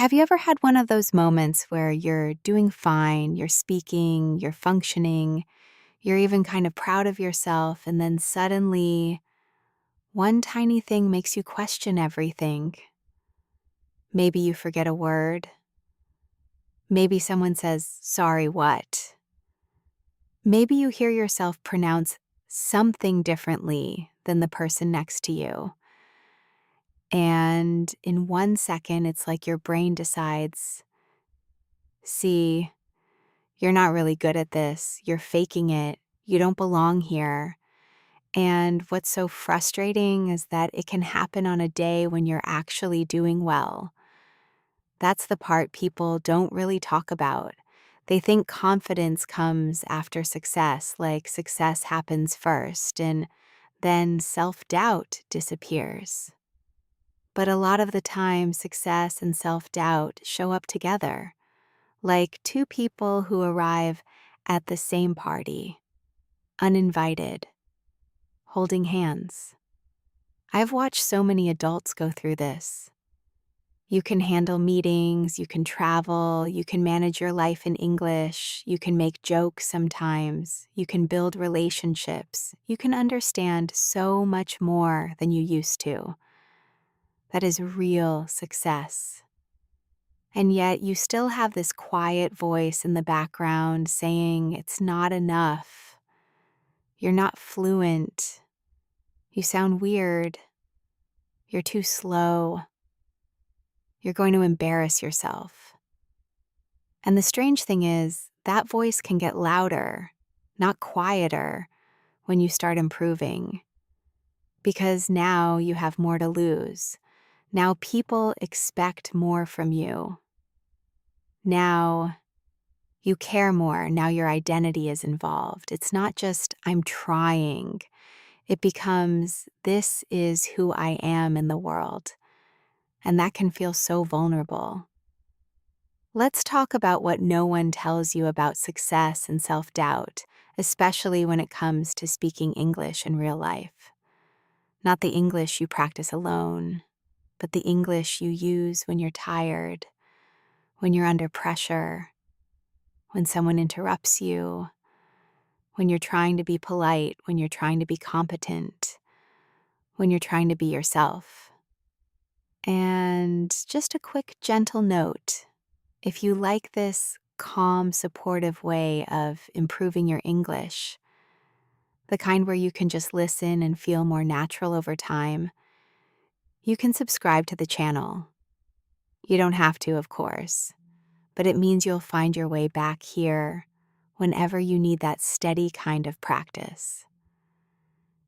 Have you ever had one of those moments where you're doing fine, you're speaking, you're functioning, you're even kind of proud of yourself, and then suddenly one tiny thing makes you question everything? Maybe you forget a word. Maybe someone says, "Sorry, what?" Maybe you hear yourself pronounce something differently than the person next to you. And in 1 second, it's like your brain decides, see, you're not really good at this. You're faking it. You don't belong here. And what's so frustrating is that it can happen on a day when you're actually doing well. That's the part people don't really talk about. They think confidence comes after success, like success happens first, and then self-doubt disappears. But a lot of the time, success and self-doubt show up together, like two people who arrive at the same party, uninvited, holding hands. I've watched so many adults go through this. You can handle meetings, you can travel, you can manage your life in English, you can make jokes sometimes, you can build relationships, you can understand so much more than you used to. That is real success. And yet you still have this quiet voice in the background saying it's not enough. You're not fluent. You sound weird. You're too slow. You're going to embarrass yourself. And the strange thing is, that voice can get louder, not quieter, when you start improving. Because now you have more to lose. Now people expect more from you. Now you care more. Now your identity is involved. It's not just, I'm trying. It becomes, this is who I am in the world. And that can feel so vulnerable. Let's talk about what no one tells you about success and self-doubt, especially when it comes to speaking English in real life. Not the English you practice alone, but the English you use when you're tired, when you're under pressure, when someone interrupts you, when you're trying to be polite, when you're trying to be competent, when you're trying to be yourself. And just a quick, gentle note. If you like this calm, supportive way of improving your English, the kind where you can just listen and feel more natural over time, you can subscribe to the channel. You don't have to, of course, but it means you'll find your way back here whenever you need that steady kind of practice.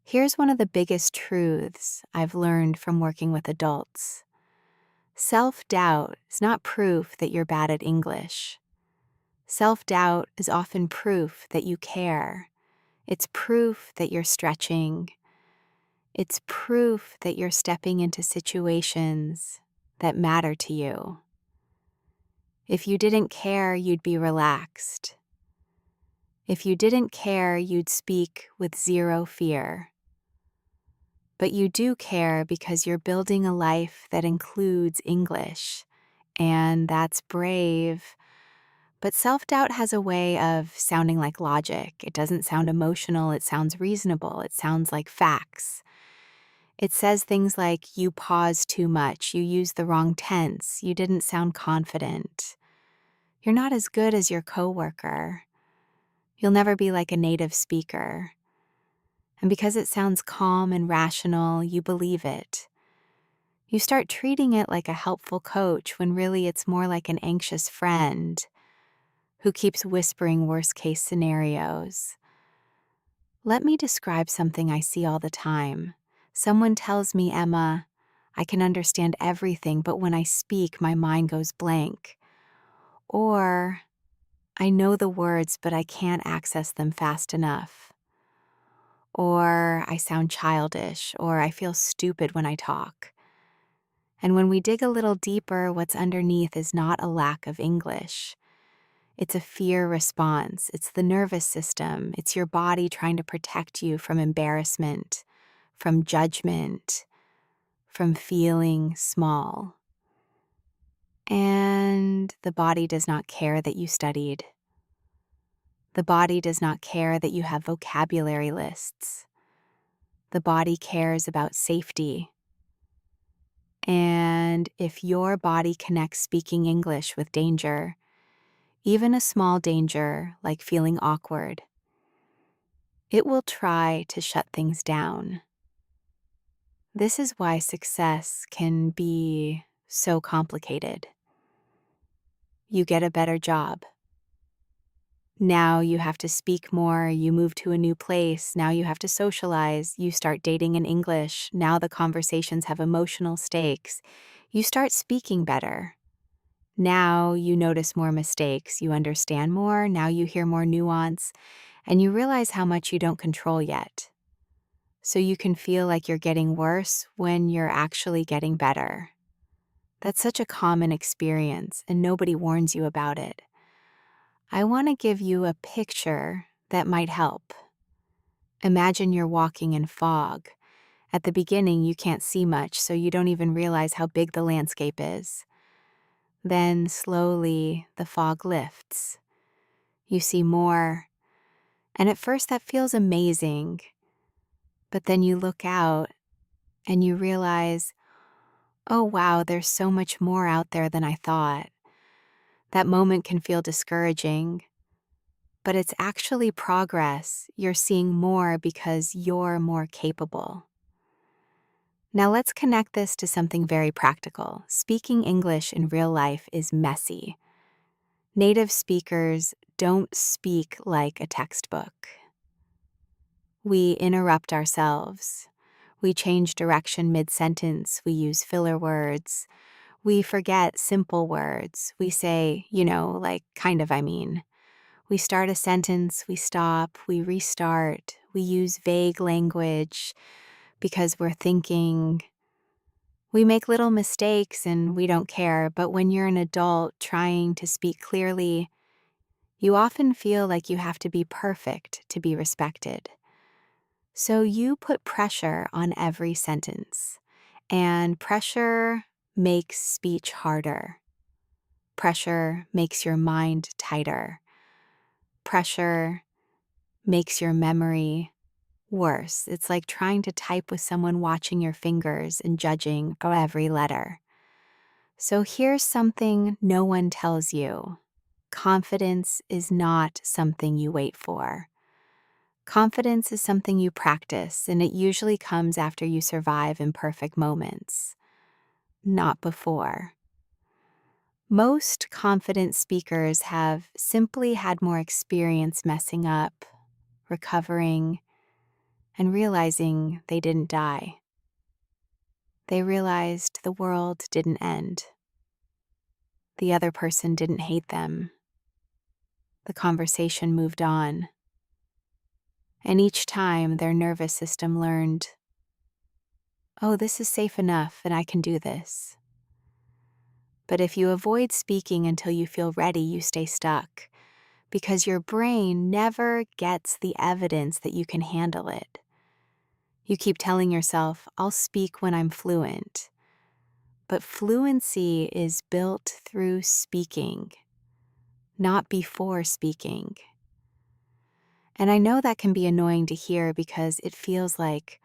Here's one of the biggest truths I've learned from working with adults. Self-doubt is not proof that you're bad at English. Self-doubt is often proof that you care. It's proof that you're stretching. It's proof that you're stepping into situations that matter to you. If you didn't care, you'd be relaxed. If you didn't care, you'd speak with zero fear. But you do care because you're building a life that includes English, and that's brave. But self-doubt has a way of sounding like logic. It doesn't sound emotional, it sounds reasonable, it sounds like facts. It says things like, you paused too much, you used the wrong tense, you didn't sound confident. You're not as good as your coworker. You'll never be like a native speaker. And because it sounds calm and rational, you believe it. You start treating it like a helpful coach when really it's more like an anxious friend who keeps whispering worst-case scenarios. Let me describe something I see all the time. Someone tells me, Emma, I can understand everything, but when I speak, my mind goes blank. Or, I know the words, but I can't access them fast enough. Or, I sound childish, or I feel stupid when I talk. And when we dig a little deeper, what's underneath is not a lack of English. It's a fear response. It's the nervous system. It's your body trying to protect you from embarrassment, from judgment, from feeling small. And the body does not care that you studied. The body does not care that you have vocabulary lists. The body cares about safety. And if your body connects speaking English with danger, even a small danger like feeling awkward, it will try to shut things down. This is why success can be so complicated. You get a better job. Now you have to speak more, you move to a new place, now you have to socialize, you start dating in English, now the conversations have emotional stakes. You start speaking better. Now you notice more mistakes, you understand more, now you hear more nuance, and you realize how much you don't control yet. So you can feel like you're getting worse when you're actually getting better. That's such a common experience, and nobody warns you about it. I want to give you a picture that might help. Imagine you're walking in fog. At the beginning, you can't see much, so you don't even realize how big the landscape is. Then, slowly, the fog lifts. You see more, and at first that feels amazing. But then you look out, and you realize, oh wow, there's so much more out there than I thought. That moment can feel discouraging, but it's actually progress. You're seeing more because you're more capable. Now let's connect this to something very practical. Speaking English in real life is messy. Native speakers don't speak like a textbook. We interrupt ourselves. We change direction mid-sentence. We use filler words. We forget simple words. We say, like kind of, I mean. We start a sentence, we stop, we restart, we use vague language because we're thinking. We make little mistakes and we don't care, but when you're an adult trying to speak clearly, you often feel like you have to be perfect to be respected. So you put pressure on every sentence, and pressure makes speech harder. Pressure makes your mind tighter. Pressure makes your memory worse. It's like trying to type with someone watching your fingers and judging every letter. So here's something no one tells you. Confidence is not something you wait for. Confidence is something you practice, and it usually comes after you survive imperfect moments, not before. Most confident speakers have simply had more experience messing up, recovering, and realizing they didn't die. They realized the world didn't end. The other person didn't hate them. The conversation moved on. And each time their nervous system learned, oh, this is safe enough and I can do this. But if you avoid speaking until you feel ready, you stay stuck because your brain never gets the evidence that you can handle it. You keep telling yourself, I'll speak when I'm fluent. But fluency is built through speaking, not before speaking. And I know that can be annoying to hear because it feels like,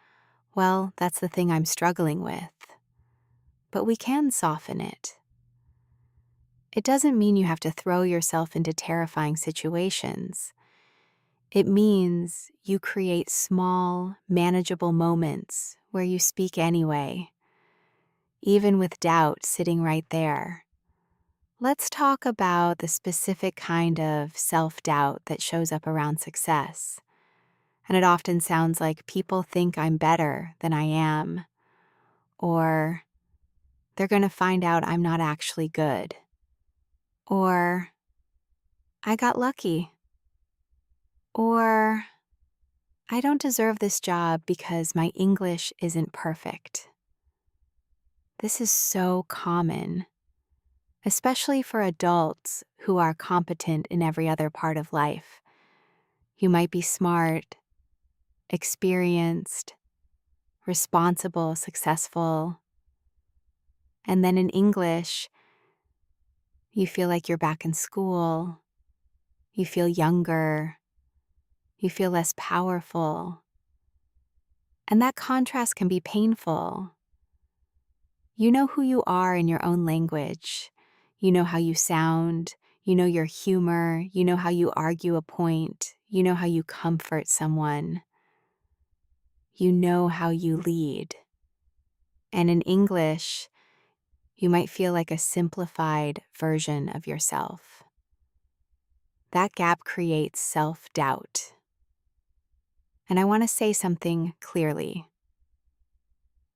well, that's the thing I'm struggling with. But we can soften it. It doesn't mean you have to throw yourself into terrifying situations. It means you create small, manageable moments where you speak anyway, even with doubt sitting right there. Let's talk about the specific kind of self-doubt that shows up around success. And it often sounds like people think I'm better than I am, or they're going to find out I'm not actually good, or I got lucky, or I don't deserve this job because my English isn't perfect. This is so common, especially for adults who are competent in every other part of life. You might be smart, experienced, responsible, successful, and then in English, You feel like you're back in school. You feel younger. You feel less powerful. And that contrast can be painful. You know who you are in your own language. You know how you sound. You know your humor. You know how you argue a point. You know how you comfort someone. You know how you lead. And in English, you might feel like a simplified version of yourself. That gap creates self-doubt. And I want to say something clearly.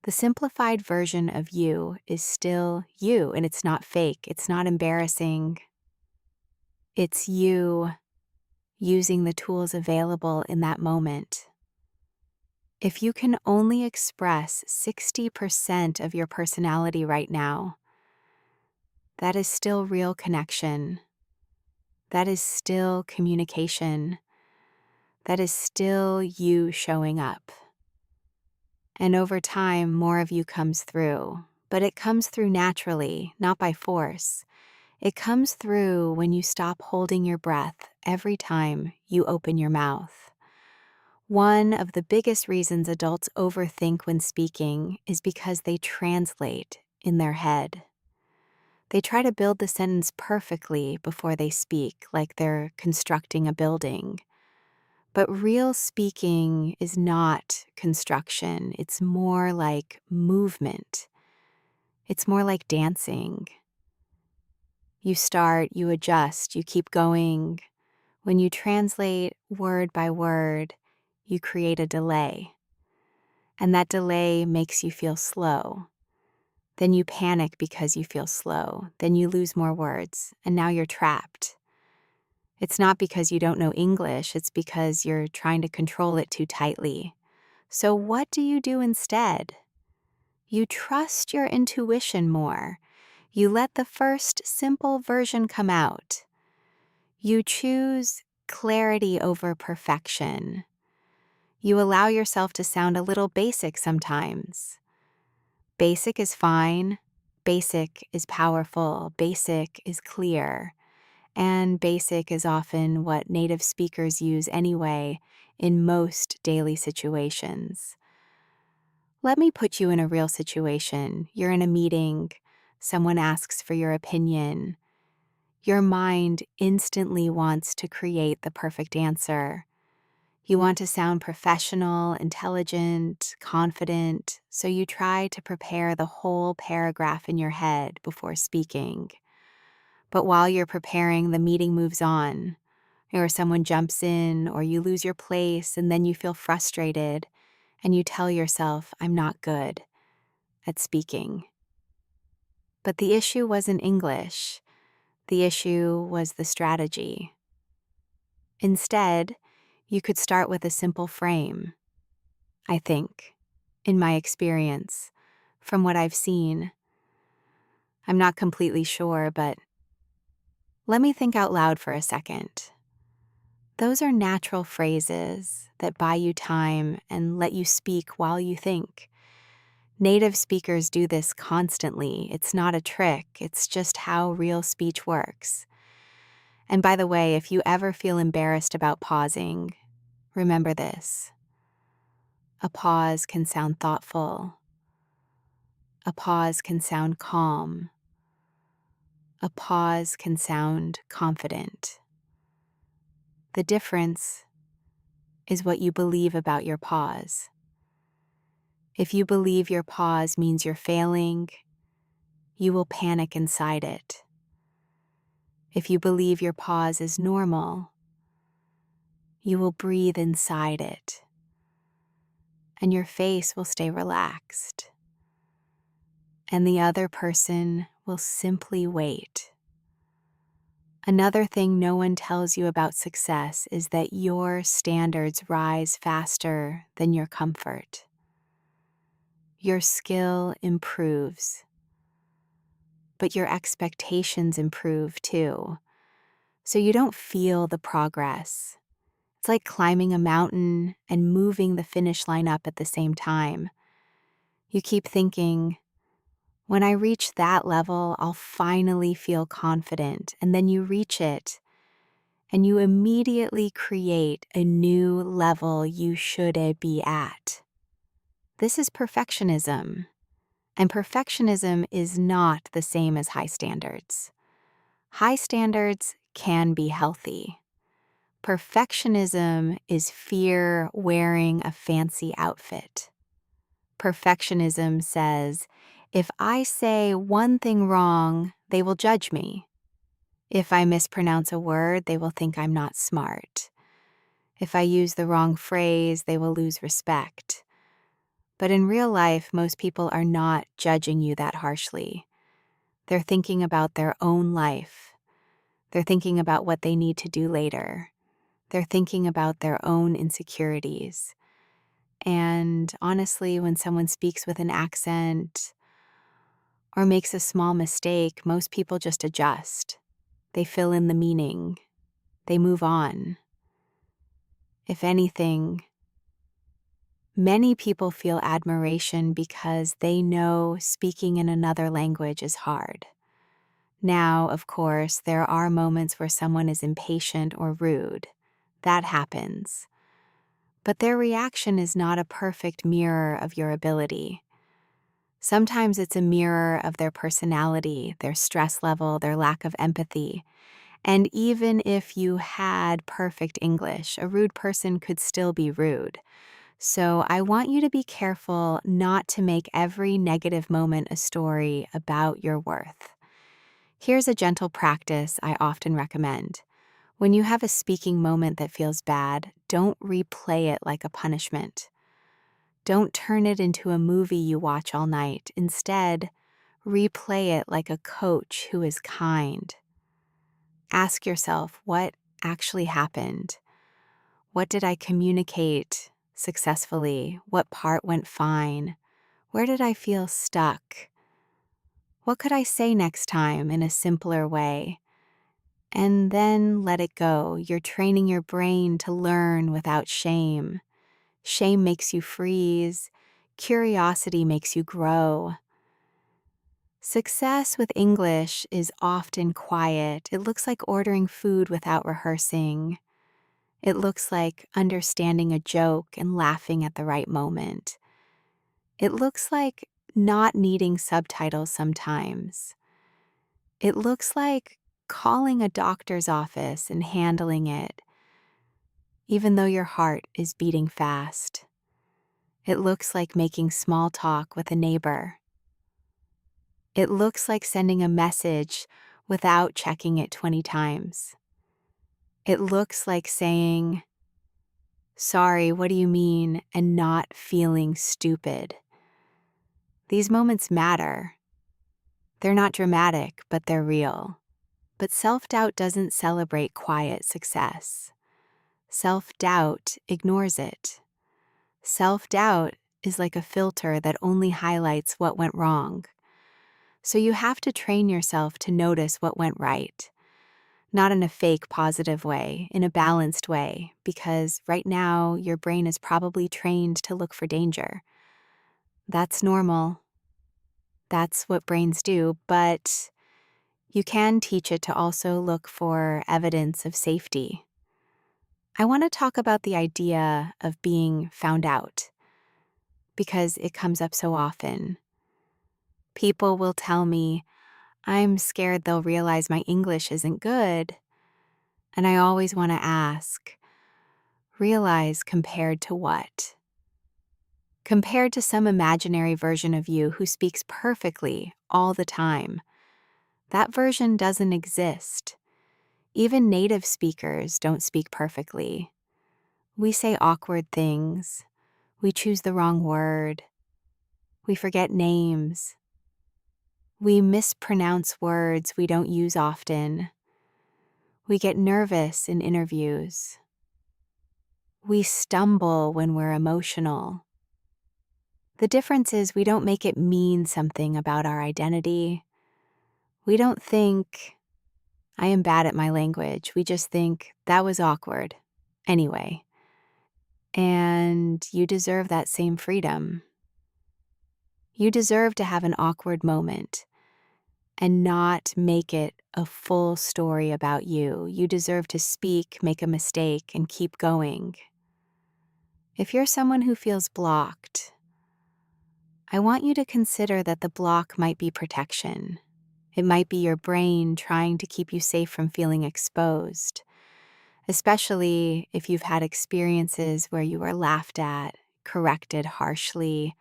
The simplified version of you is still you, and it's not fake. It's not embarrassing. It's you using the tools available in that moment. If you can only express 60% of your personality right now, that is still real connection. That is still communication. That is still you showing up. And over time, more of you comes through. But it comes through naturally, not by force. It comes through when you stop holding your breath every time you open your mouth. One of the biggest reasons adults overthink when speaking is because they translate in their head. They try to build the sentence perfectly before they speak, like they're constructing a building. But real speaking is not construction. It's more like movement. It's more like dancing. You start, you adjust, you keep going. When you translate word by word, you create a delay. And that delay makes you feel slow. Then you panic because you feel slow. Then you lose more words, and now you're trapped. It's not because you don't know English, it's because you're trying to control it too tightly. So what do you do instead? You trust your intuition more. You let the first simple version come out. You choose clarity over perfection. You allow yourself to sound a little basic sometimes. Basic is fine. Basic is powerful. Basic is clear. And basic is often what native speakers use anyway in most daily situations. Let me put you in a real situation. You're in a meeting. Someone asks for your opinion. Your mind instantly wants to create the perfect answer. You want to sound professional, intelligent, confident, so you try to prepare the whole paragraph in your head before speaking. But while you're preparing, the meeting moves on, or someone jumps in, or you lose your place, and then you feel frustrated, and you tell yourself, I'm not good at speaking. But the issue wasn't English. The issue was the strategy. Instead, you could start with a simple frame. I think, in my experience, from what I've seen. I'm not completely sure, but let me think out loud for a second. Those are natural phrases that buy you time and let you speak while you think. Native speakers do this constantly. It's not a trick, it's just how real speech works. And by the way, if you ever feel embarrassed about pausing, remember this. A pause can sound thoughtful. A pause can sound calm. A pause can sound confident. The difference is what you believe about your pause. If you believe your pause means you're failing, you will panic inside it. If you believe your pause is normal, you will breathe inside it, and your face will stay relaxed, and the other person will simply wait. Another thing no one tells you about success is that your standards rise faster than your comfort. Your skill improves, but your expectations improve too. So you don't feel the progress. It's like climbing a mountain and moving the finish line up at the same time. You keep thinking, When I reach that level, I'll finally feel confident. And then you reach it and you immediately create a new level you should be at. This is perfectionism. And perfectionism is not the same as high standards. High standards can be healthy. Perfectionism is fear wearing a fancy outfit. Perfectionism says, if I say one thing wrong, they will judge me. If I mispronounce a word, they will think I'm not smart. If I use the wrong phrase, they will lose respect. But in real life, most people are not judging you that harshly. They're thinking about their own life. They're thinking about what they need to do later. They're thinking about their own insecurities. And honestly, when someone speaks with an accent or makes a small mistake, most people just adjust. They fill in the meaning. They move on. If anything, many people feel admiration because they know speaking in another language is hard. Now, of course, there are moments where someone is impatient or rude. That happens. But their reaction is not a perfect mirror of your ability. Sometimes it's a mirror of their personality, their stress level, their lack of empathy. And even if you had perfect English, a rude person could still be rude. So I want you to be careful not to make every negative moment a story about your worth. Here's a gentle practice I often recommend. When you have a speaking moment that feels bad, don't replay it like a punishment. Don't turn it into a movie you watch all night. Instead, replay it like a coach who is kind. Ask yourself, what actually happened? What did I communicate successfully? What part went fine? Where did I feel stuck? What could I say next time in a simpler way? And then let it go. You're training your brain to learn without shame. Shame makes you freeze. Curiosity makes you grow. Success with English is often quiet. It looks like ordering food without rehearsing. It looks like understanding a joke and laughing at the right moment. It looks like not needing subtitles sometimes. It looks like calling a doctor's office and handling it, even though your heart is beating fast. It looks like making small talk with a neighbor. It looks like sending a message without checking it 20 times. It looks like saying, "Sorry, what do you mean?" and not feeling stupid. These moments matter. They're not dramatic, but they're real. But self-doubt doesn't celebrate quiet success. Self-doubt ignores it. Self-doubt is like a filter that only highlights what went wrong. So you have to train yourself to notice what went right. Not in a fake positive way, in a balanced way, because right now your brain is probably trained to look for danger. That's normal. That's what brains do, but you can teach it to also look for evidence of safety. I want to talk about the idea of being found out, because it comes up so often. People will tell me, "I'm scared they'll realize my English isn't good." And I always want to ask, realize compared to what? Compared to some imaginary version of you who speaks perfectly all the time. That version doesn't exist. Even native speakers don't speak perfectly. We say awkward things. We choose the wrong word. We forget names. We mispronounce words we don't use often. We get nervous in interviews. We stumble when we're emotional. The difference is we don't make it mean something about our identity. We don't think, "I am bad at my language." We just think, "That was awkward." Anyway. And you deserve that same freedom. You deserve to have an awkward moment and not make it a full story about you. You deserve to speak, make a mistake, and keep going. If you're someone who feels blocked, I want you to consider that the block might be protection. It might be your brain trying to keep you safe from feeling exposed, especially if you've had experiences where you were laughed at, corrected harshly,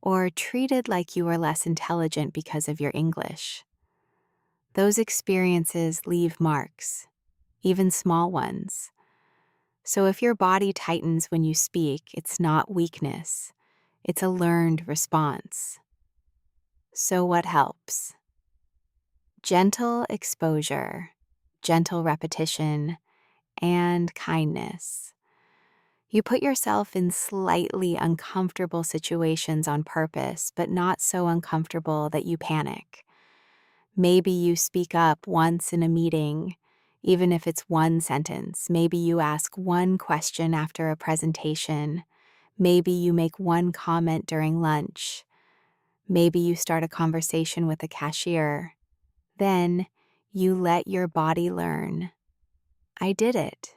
or treated like you were less intelligent because of your English. Those experiences leave marks, even small ones. So if your body tightens when you speak, it's not weakness, it's a learned response. So what helps? Gentle exposure, gentle repetition, and kindness. You put yourself in slightly uncomfortable situations on purpose, but not so uncomfortable that you panic. Maybe you speak up once in a meeting, even if it's one sentence. Maybe you ask one question after a presentation. Maybe you make one comment during lunch. Maybe you start a conversation with a cashier. Then you let your body learn. I did it.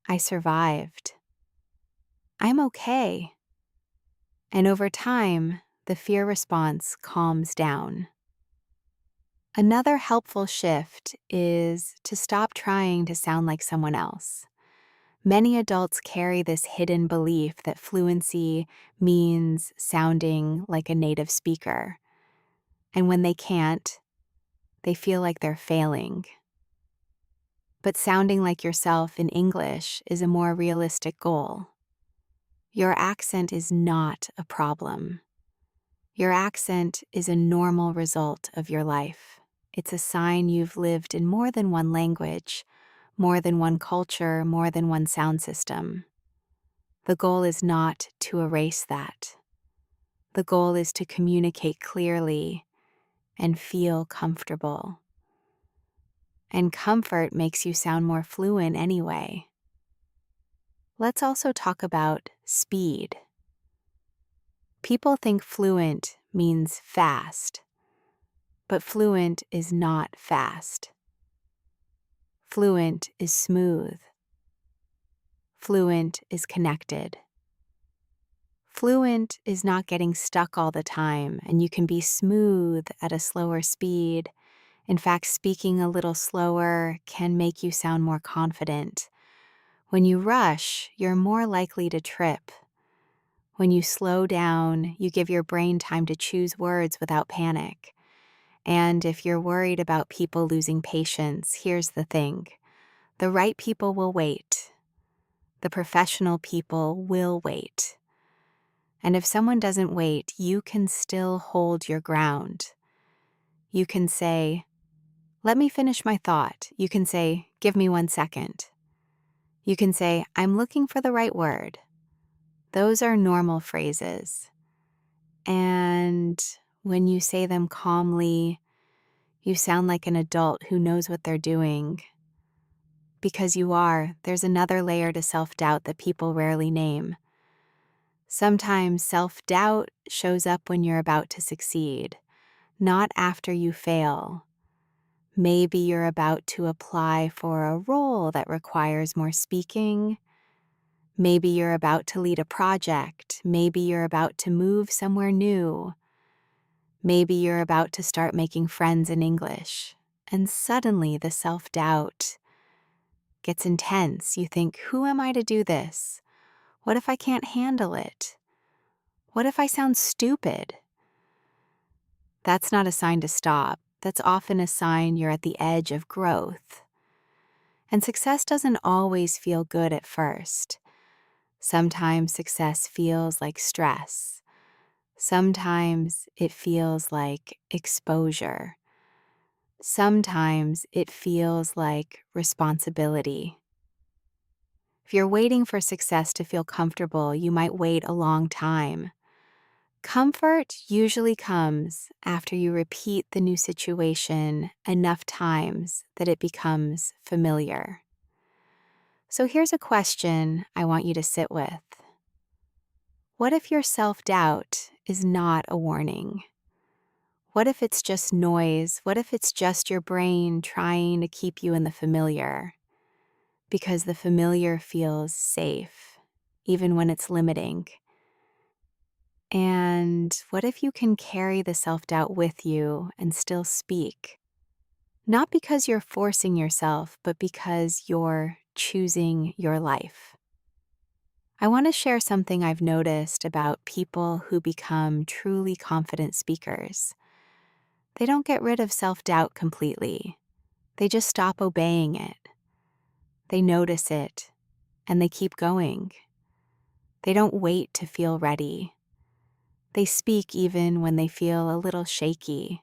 I survived. I'm okay. And over time, the fear response calms down. Another helpful shift is to stop trying to sound like someone else. Many adults carry this hidden belief that fluency means sounding like a native speaker. And when they can't, they feel like they're failing. But sounding like yourself in English is a more realistic goal. Your accent is not a problem. Your accent is a normal result of your life. It's a sign you've lived in more than one language, more than one culture, more than one sound system. The goal is not to erase that. The goal is to communicate clearly and feel comfortable. And comfort makes you sound more fluent anyway. Let's also talk about speed. People think fluent means fast, but fluent is not fast. Fluent is smooth. Fluent is connected. Fluent is not getting stuck all the time, and you can be smooth at a slower speed. In fact, speaking a little slower can make you sound more confident. When you rush, you're more likely to trip. When you slow down, you give your brain time to choose words without panic. And if you're worried about people losing patience, here's the thing. The right people will wait. The professional people will wait. And if someone doesn't wait, you can still hold your ground. You can say, "Let me finish my thought." You can say, "Give me 1 second." You can say, "I'm looking for the right word." Those are normal phrases. And when you say them calmly, you sound like an adult who knows what they're doing. Because you are, there's another layer to self-doubt that people rarely name. Sometimes self-doubt shows up when you're about to succeed, not after you fail. Maybe you're about to apply for a role that requires more speaking. Maybe you're about to lead a project. Maybe you're about to move somewhere new. Maybe you're about to start making friends in English. And suddenly the self-doubt gets intense. You think, who am I to do this? What if I can't handle it? What if I sound stupid? That's not a sign to stop. That's often a sign you're at the edge of growth. And success doesn't always feel good at first. Sometimes success feels like stress. Sometimes it feels like exposure. Sometimes it feels like responsibility. If you're waiting for success to feel comfortable, you might wait a long time. Comfort usually comes after you repeat the new situation enough times that it becomes familiar. So here's a question I want you to sit with. What if your self-doubt is not a warning? What if it's just noise? What if it's just your brain trying to keep you in the familiar? Because the familiar feels safe, even when it's limiting. And what if you can carry the self-doubt with you and still speak? Not because you're forcing yourself, but because you're choosing your life. I want to share something I've noticed about people who become truly confident speakers. They don't get rid of self-doubt completely. They just stop obeying it. They notice it, and they keep going. They don't wait to feel ready. They speak even when they feel a little shaky.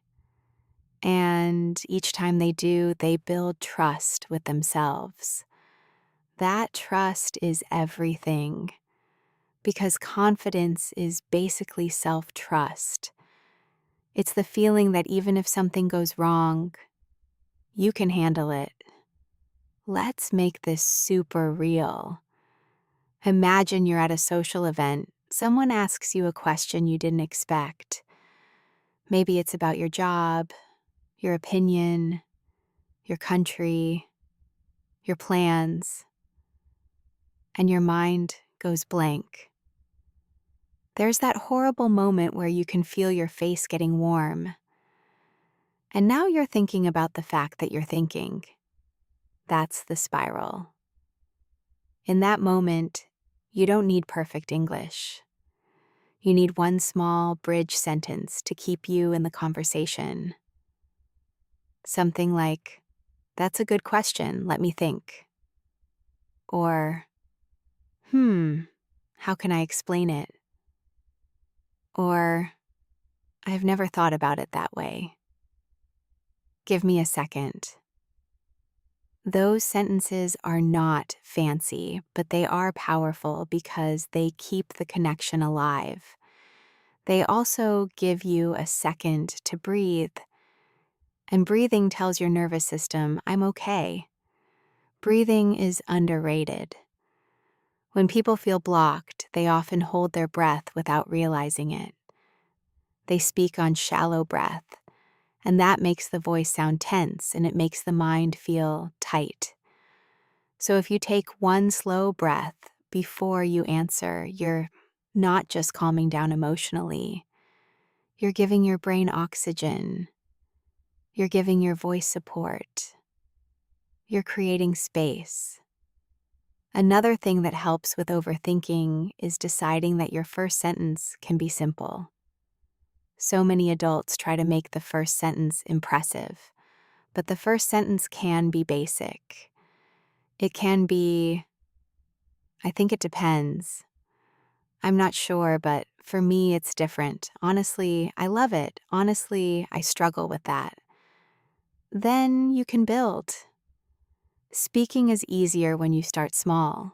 And each time they do, they build trust with themselves. That trust is everything, because confidence is basically self-trust. It's the feeling that even if something goes wrong, you can handle it. Let's make this super real. Imagine you're at a social event. Someone asks you a question you didn't expect. Maybe it's about your job, your opinion, your country, your plans, and your mind goes blank. There's that horrible moment where you can feel your face getting warm. And now you're thinking about the fact that you're thinking. That's the spiral. In that moment, you don't need perfect English. You need one small bridge sentence to keep you in the conversation. Something like, "That's a good question, let me think." Or, how can I explain it?" Or, "I've never thought about it that way. Give me a second." Those sentences are not fancy, but they are powerful because they keep the connection alive. They also give you a second to breathe. And breathing tells your nervous system, "I'm okay." Breathing is underrated. When people feel blocked, they often hold their breath without realizing it. They speak on shallow breath, and that makes the voice sound tense and it makes the mind feel tight. So if you take one slow breath before you answer, you're not just calming down emotionally. You're giving your brain oxygen. You're giving your voice support. You're creating space. Another thing that helps with overthinking is deciding that your first sentence can be simple. So many adults try to make the first sentence impressive, but the first sentence can be basic. It can be, "I think it depends. I'm not sure, but for me, it's different. Honestly, I love it. Honestly, I struggle with that." Then you can build. Speaking is easier when you start small.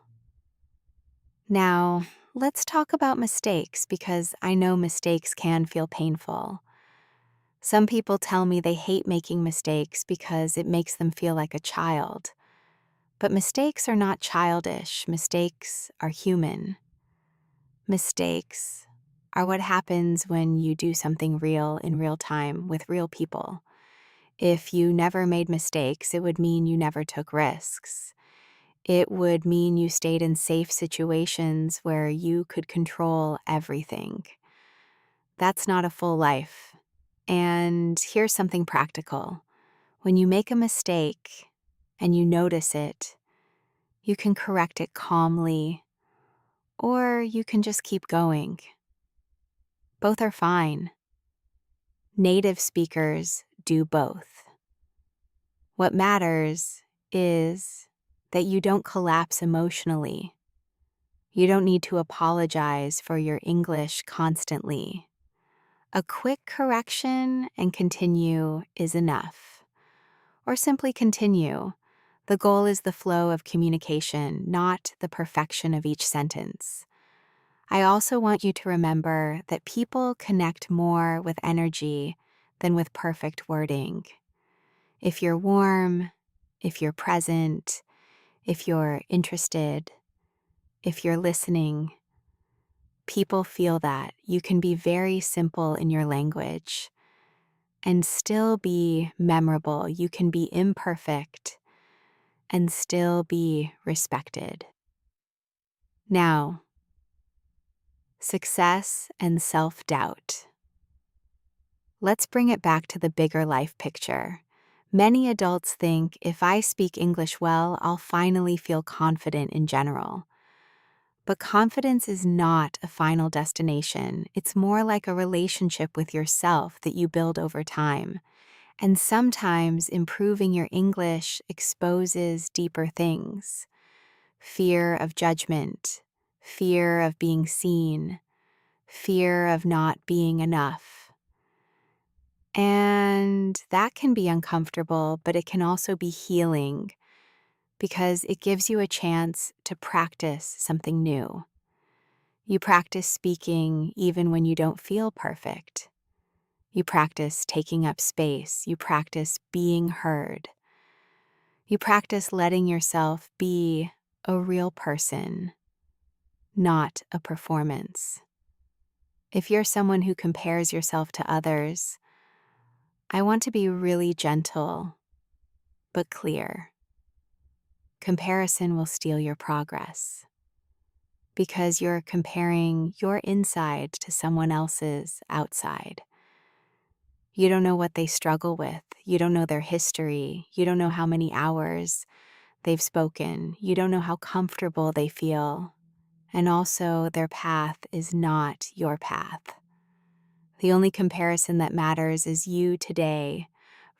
Now, let's talk about mistakes because I know mistakes can feel painful. Some people tell me they hate making mistakes because it makes them feel like a child. But mistakes are not childish. Mistakes are human. Mistakes are what happens when you do something real in real time with real people. If you never made mistakes, it would mean you never took risks. It would mean you stayed in safe situations where you could control everything. That's not a full life. And here's something practical. When you make a mistake and you notice it, you can correct it calmly, or you can just keep going. Both are fine. Native speakers do both. What matters is that you don't collapse emotionally. You don't need to apologize for your English constantly. A quick correction and continue is enough. Or simply continue. The goal is the flow of communication, not the perfection of each sentence. I also want you to remember that people connect more with energy than with perfect wording. If you're warm, if you're present, if you're interested, if you're listening, People feel that. You can be very simple in your language and still be memorable. You can be imperfect and still be respected. Now, success and self-doubt. Let's bring it back to the bigger life picture. Many adults think if I speak English well, I'll finally feel confident in general. But confidence is not a final destination. It's more like a relationship with yourself that you build over time. And sometimes improving your English exposes deeper things: fear of judgment, fear of being seen, fear of not being enough. And that can be uncomfortable, but it can also be healing because it gives you a chance to practice something new. You practice speaking even when you don't feel perfect. You practice taking up space. You practice being heard. You practice letting yourself be a real person, not a performance. If you're someone who compares yourself to others, I want to be really gentle, but clear. Comparison will steal your progress because you're comparing your inside to someone else's outside. You don't know what they struggle with. You don't know their history. You don't know how many hours they've spoken. You don't know how comfortable they feel. And also, their path is not your path. The only comparison that matters is you today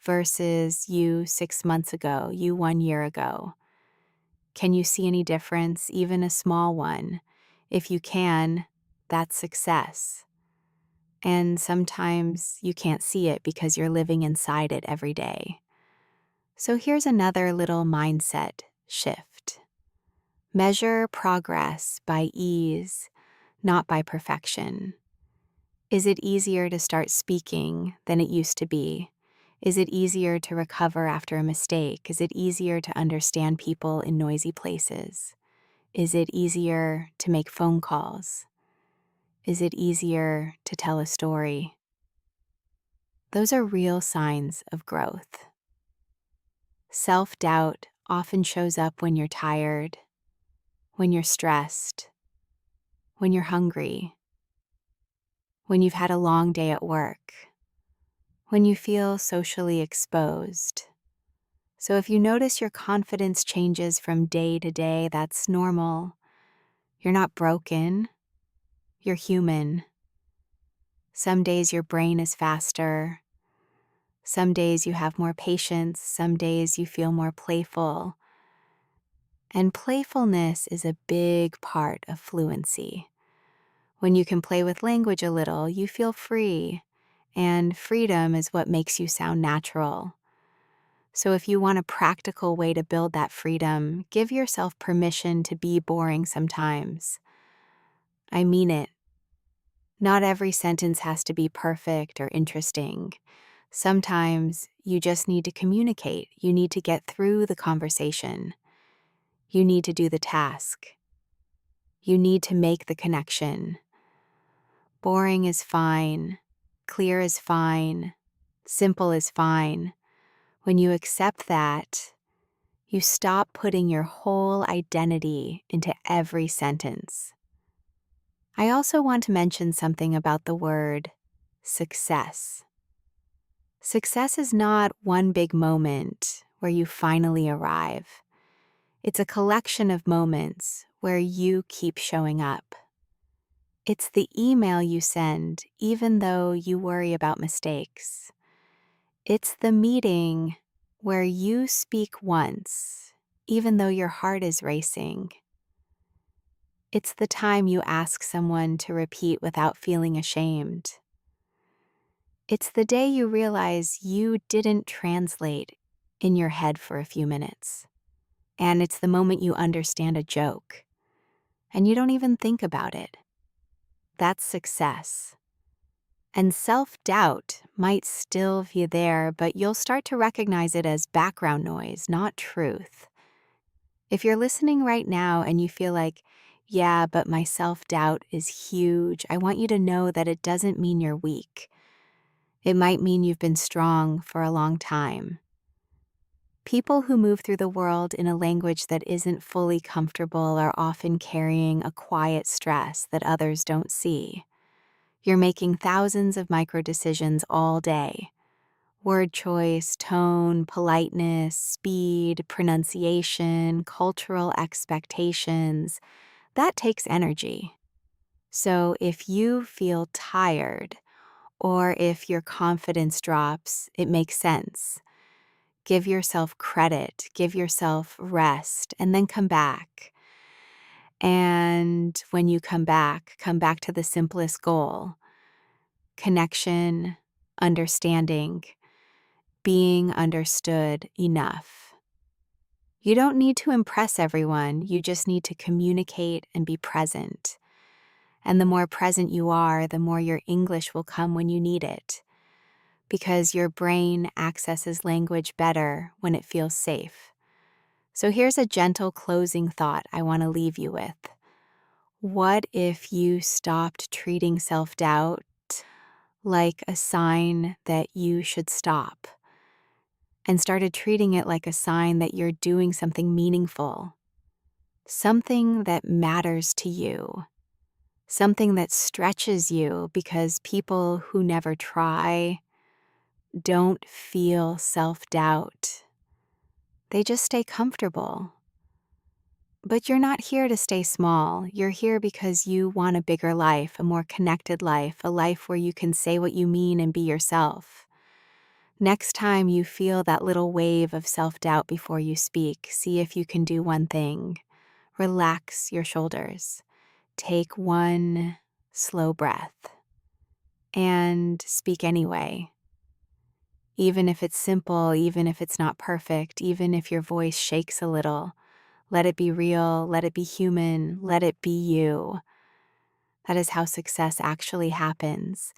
versus you 6 months ago, you 1 year ago. Can you see any difference, even a small one? If you can, that's success. And sometimes you can't see it because you're living inside it every day. So here's another little mindset shift. Measure progress by ease, not by perfection. Is it easier to start speaking than it used to be? Is it easier to recover after a mistake? Is it easier to understand people in noisy places? Is it easier to make phone calls? Is it easier to tell a story? Those are real signs of growth. Self-doubt often shows up when you're tired, when you're stressed, when you're hungry, when you've had a long day at work, when you feel socially exposed. So if you notice your confidence changes from day to day, that's normal. You're not broken. You're human. Some days your brain is faster. Some days you have more patience. Some days you feel more playful. And playfulness is a big part of fluency. When you can play with language a little, you feel free. And freedom is what makes you sound natural. So if you want a practical way to build that freedom, give yourself permission to be boring sometimes. I mean it. Not every sentence has to be perfect or interesting. Sometimes you just need to communicate. You need to get through the conversation. You need to do the task. You need to make the connection. Boring is fine. Clear is fine. Simple is fine. When you accept that, you stop putting your whole identity into every sentence. I also want to mention something about the word success. Success is not one big moment where you finally arrive. It's a collection of moments where you keep showing up. It's the email you send even though you worry about mistakes. It's the meeting where you speak once even though your heart is racing. It's the time you ask someone to repeat without feeling ashamed. It's the day you realize you didn't translate in your head for a few minutes. And it's the moment you understand a joke and you don't even think about it. That's success. And self-doubt might still be there, but you'll start to recognize it as background noise, not truth. If you're listening right now and you feel like Yeah, but my self-doubt is huge. I want you to know that it doesn't mean you're weak. It might mean you've been strong for a long time. People who move through the world in a language that isn't fully comfortable are often carrying a quiet stress that others don't see. You're making thousands of micro decisions all day. Word choice, tone, politeness, speed, pronunciation, cultural expectations. That takes energy. So if you feel tired or if your confidence drops, it makes sense. Give yourself credit, give yourself rest, and then come back. And when you come back to the simplest goal: connection, understanding, being understood enough. You don't need to impress everyone, you just need to communicate and be present. And the more present you are, the more your English will come when you need it, because your brain accesses language better when it feels safe. So here's a gentle closing thought I want to leave you with. What if you stopped treating self-doubt like a sign that you should stop and started treating it like a sign that you're doing something meaningful, something that matters to you, something that stretches you, because people who never try don't feel self-doubt. They just stay comfortable. But you're not here to stay small. You're here because you want a bigger life, a more connected life, a life where you can say what you mean and be yourself. Next time you feel that little wave of self-doubt before you speak, see if you can do one thing. Relax your shoulders. Take one slow breath and speak anyway. Even if it's simple, even if it's not perfect, even if your voice shakes a little, let it be real, let it be human, let it be you. That is how success actually happens.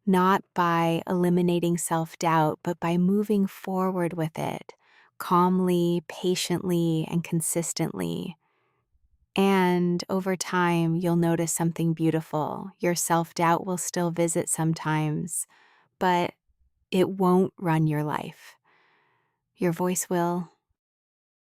Not by eliminating self-doubt, but by moving forward with it, calmly, patiently, and consistently. And over time, you'll notice something beautiful. Your self-doubt will still visit sometimes, but it won't run your life. Your voice will,